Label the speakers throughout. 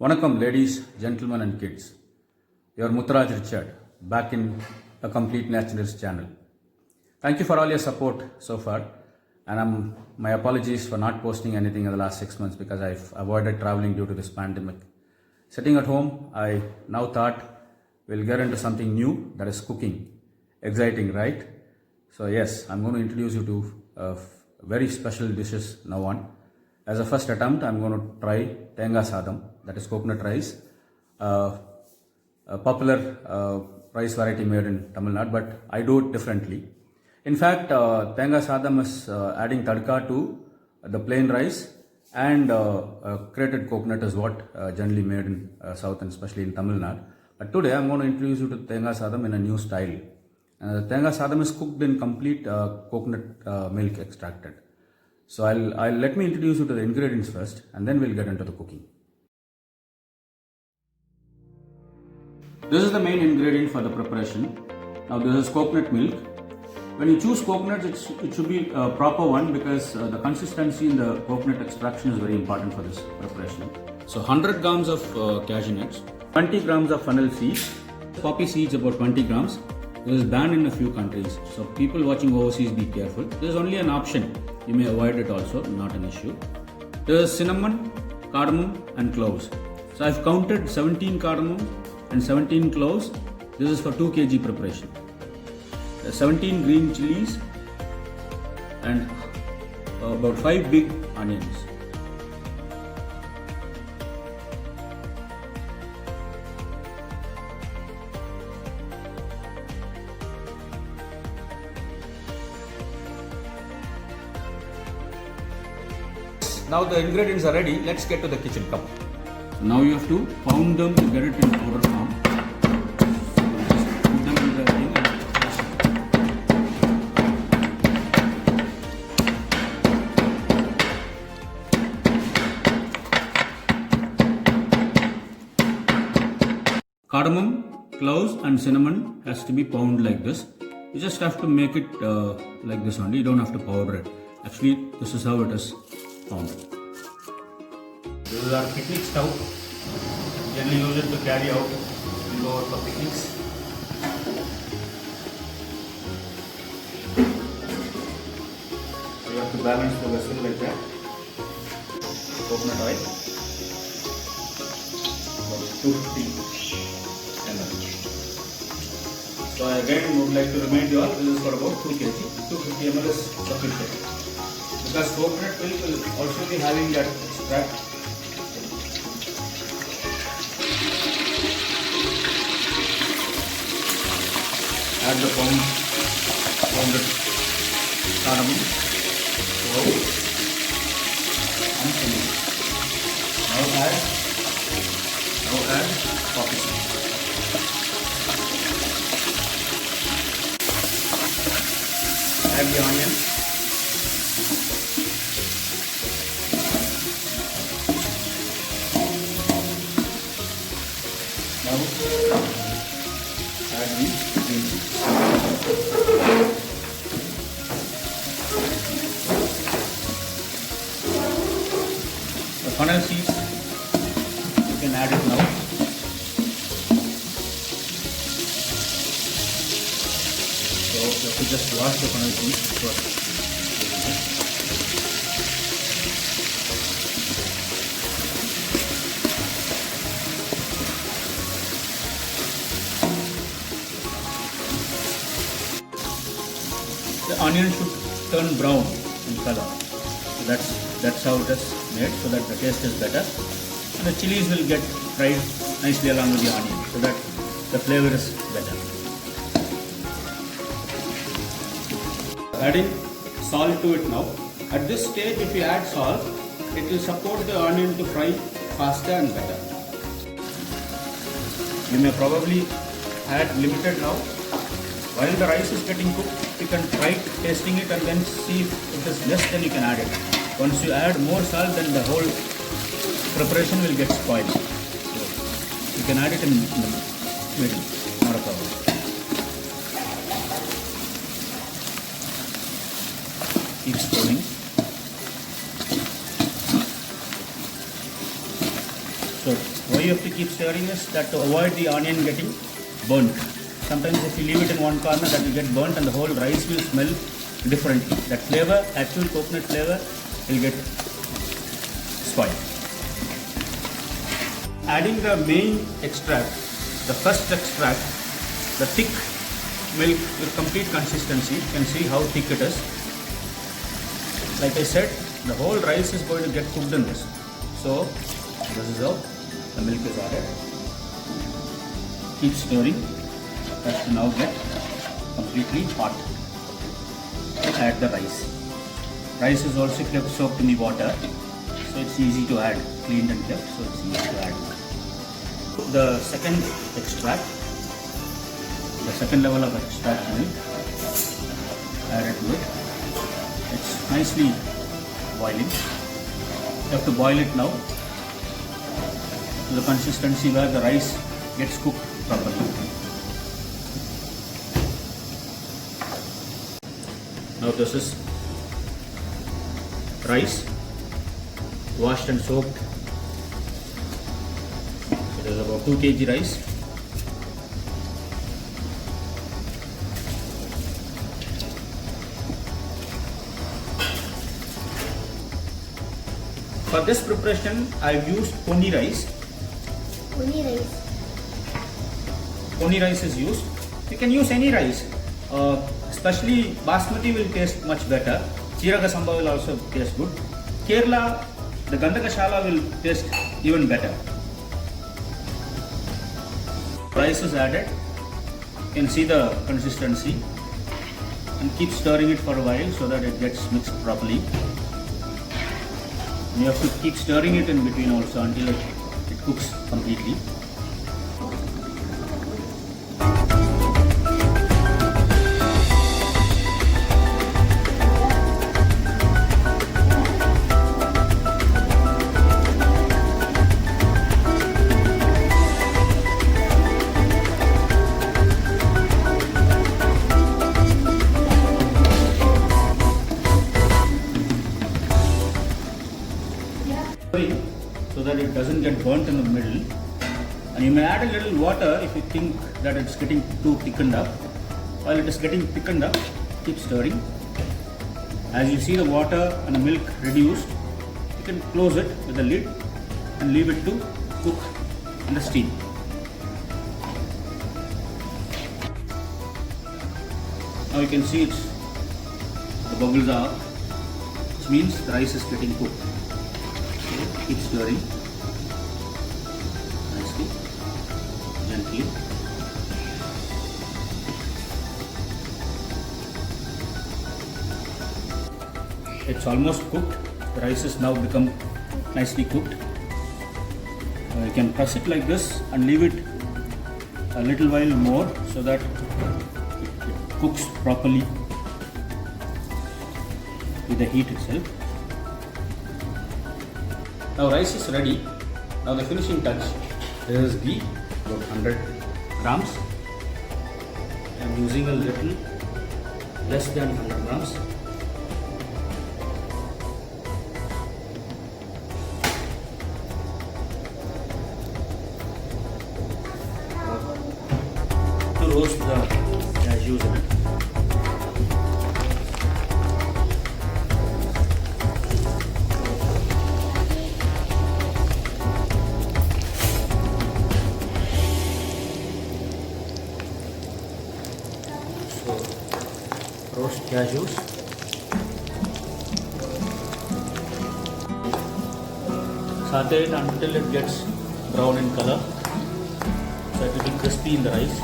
Speaker 1: Vanakkam, ladies, gentlemen, and kids. Your Muthraj Richard, back in a Complete Naturalist channel. Thank you for all your support so far, and my apologies for not posting anything in the last 6 months because I've avoided traveling due to this pandemic. Sitting at home, I now thought we'll get into something new, that is cooking. Exciting, right? So yes, I'm going to introduce you to very special dishes now on. As a first attempt, I'm going to try Tenga Sadam, that is coconut rice, a popular rice variety made in Tamil Nadu, but I do it differently. In fact, Tenga Sadam is adding tadka to the plain rice, and grated coconut is what generally made in South and especially in Tamil Nadu. But today I'm going to introduce you to Tenga Sadam in a new style. Tenga Sadam is cooked in complete coconut milk extracted. So I'll let me introduce you to the ingredients first, and then we'll get into the cooking. This is the main ingredient for the preparation. Now this is coconut milk. When you choose coconuts, it should be a proper one because the consistency in the coconut extraction is very important for this preparation. So 100 grams of cashew nuts, 20 grams of fennel seeds, poppy seeds about 20 grams. This is banned in a few countries, so people watching overseas be careful. This is only an option. You may avoid it also, not an issue. There is cinnamon, cardamom and cloves. So I've counted 17 cardamom and 17 cloves. This is for 2 kg preparation. 17 green chilies and about 5 big onions. Now the ingredients are ready, let's get to the kitchen. Come. So now you have to pound them to get it in powder form. Put them in the thing and cardamom, cloves and cinnamon has to be pounded like this. You just have to make it like this only, you don't have to powder it. Actually, this is how it is pounded. This is our picnic stove. Generally use it to carry out and go out for picnics. So you have to balance the vessel like that. Coconut oil. About 250 ml. So I again would like to remind you all, this is for about 2 kg. 250 ml is sufficient. Because coconut milk will also be having that extract. Add the pounded cardamom, cloves and cinnamon. Now add poppy seeds. Add the onion. Now add the green chilies. The fennel seeds, you can add it now. So you have to just wash the fennel seeds first. The onion should turn brown in color. So that's how it is made, so that the taste is better. And the chilies will get fried nicely along with the onion, so that the flavor is better. Adding salt to it now. At this stage, if you add salt, it will support the onion to fry faster and better. You may probably add limited now. While the rice is getting cooked, you can try tasting it and then see if it is less, then you can add it. Once you add more salt, then the whole preparation will get spoiled. So you can add it in the middle, not a problem. Keep stirring. So why you have to keep stirring is that to avoid the onion getting burnt. Sometimes if you leave it in one corner, that will get burnt and the whole rice will smell differently. That flavor, actual coconut flavor, will get spoiled. Adding the main extract, the first extract, the thick milk with complete consistency. You can see how thick it is. Like I said, the whole rice is going to get cooked in this. So this is how the milk is added. Keep stirring. Has to now get completely hot. Add the rice. Rice is also kept soaked in the water, so it's easy to add. Cleaned and kept, so it's easy to add. The second extract, the second level of extract milk, add it to it. It's nicely boiling. You have to boil it now to the consistency where the rice gets cooked properly. Now this is rice washed and soaked. It is about 2 kg rice. For this preparation, I have used poni rice.
Speaker 2: Poni rice.
Speaker 1: Poni rice is used. You can use any rice. Especially basmati will taste much better. Chiraga samba will also taste good. Kerala, the Gandakashala will taste even better. Rice is added. You can see the consistency and keep stirring it for a while so that it gets mixed properly. You have to keep stirring it in between also until it cooks completely. So that it doesn't get burnt in the middle, and you may add a little water if you think that it's getting too thickened up. While it is getting thickened up, keep stirring. As you see the water and the milk reduced, you can close it with the lid and leave it to cook in the steam. Now you can see the bubbles are up, which means the rice is getting cooked. Keep stirring nicely, gently. It's almost cooked. The rice has now become nicely cooked. You can press it like this and leave it a little while more so that it cooks properly with the heat itself. Now rice is ready. Now the finishing touch. There is ghee, about 100 grams. I am using a little less than 100 grams. To roast the cashews in it. Roast cashews. Saute it until it gets brown in color, so it will be crispy in the rice.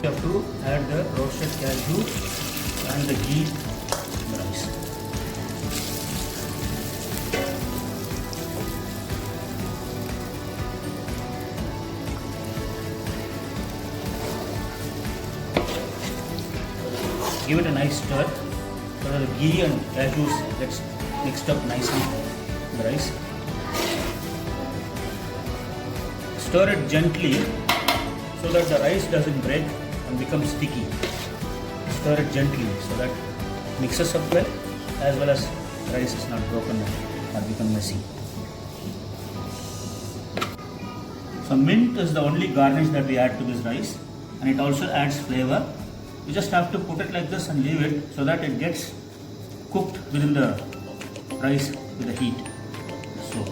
Speaker 1: You have to add the roasted cashew and the ghee in the rice. Give it a nice stir so that the ghee and cashews gets mixed up nicely in the rice. stir it gently so that the rice doesn't break and become sticky. Stir it gently so that it mixes up well as rice is not broken or become messy. So mint is the only garnish that we add to this rice, and it also adds flavor. You just have to put it like this and leave it so that it gets cooked within the rice with the heat. So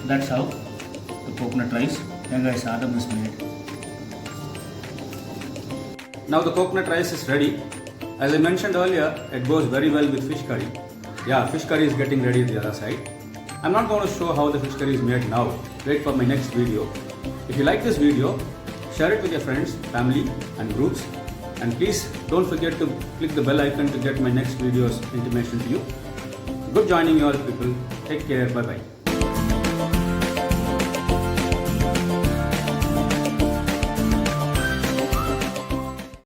Speaker 1: that's how the coconut rice Dengai Sadam is made. Now the coconut rice is ready. As I mentioned earlier, it goes very well with fish curry. Yeah, fish curry is getting ready at the other side. I'm not going to show how the fish curry is made now. Wait for my next video. If you like this video, share it with your friends, family and groups. And please don't forget to click the bell icon to get my next video's intimation to you. Good joining you all people. Take care. Bye bye.